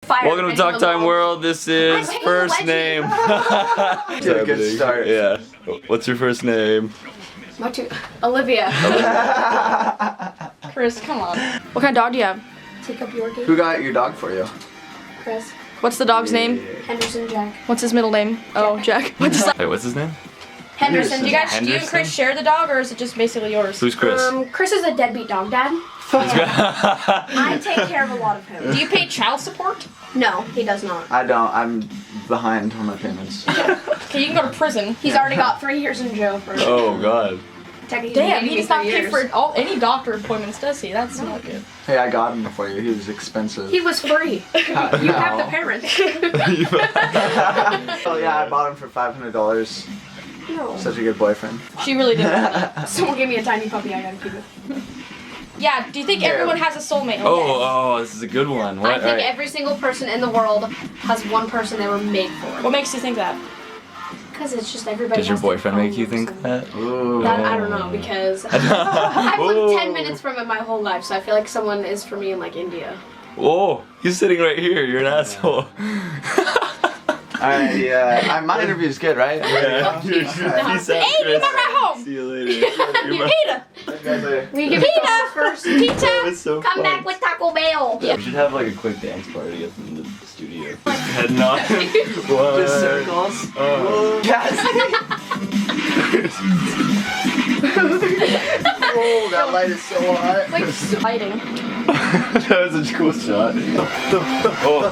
Fire. Welcome to Talk Time World. This is I'm first taking name. Good, good start. Yeah. What's your first name? Olivia. Chris, come on. What kind of dog do you have? Take up your Who got your dog for you? Chris. What's the dog's name? Henderson Jack. What's his middle name? Oh, Jack. What's his Wait, what's his name? Henderson Do you guys, Jack. do you and Chris share the dog, or is it just basically yours? Who's Chris? Chris is a deadbeat dog dad. I take care of a lot of him. Do you pay child support? No, he does not. I don't. I'm behind on my payments. Okay, you can go to prison. He's already got 3 years in jail for Oh God. technically. Damn, he maybe does not 3 pay years. for any doctor appointments, does he? That's not good. Hey, I got him for you. He was expensive. He was free. You have the parents. Oh yeah, I bought him for $500. No. Such a good boyfriend. She really didn't know that. Someone gave me a tiny puppy. I gotta keep it. Yeah, do you think everyone has a soulmate? Oh, this is a good one. What? I think every single person in the world has one person they were made for. What makes you think that? Because it's just everybody. Does your has their boyfriend own make you think person. that? Ooh. That I don't know because I've lived Ooh. 10 minutes from it my whole life, so I feel like someone is for me in like India. Oh, he's sitting right here. You're an asshole. Alright, yeah. My interview's good, right? Yeah. Peace out, Hey, Chris. you back at home. See you later. Pita! We give it first. Pizza! That's so Come fun. back with Taco Bell. We should have like a quick dance party up in the studio. Just heading on. One. Just circles. Yes. Oh, that light is so hot. Like, fighting. That was a cool shot. Oh.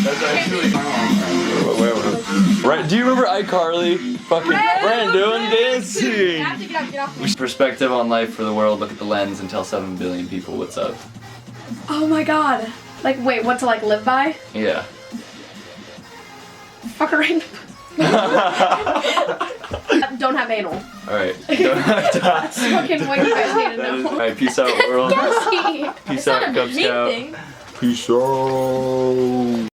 That's actually Right, do you remember iCarly? Fucking Brandon dancing! You have to get off. Perspective on life for the world, look at the lens and tell 7 billion people what's up. Oh my god. Like, wait, what to like live by? Yeah. Fuck around. Don't have anal. Alright. That's fucking what you guys need to know. Alright, peace out world. Gassy. Peace out, Cub Mean Scout. thing. Peace out.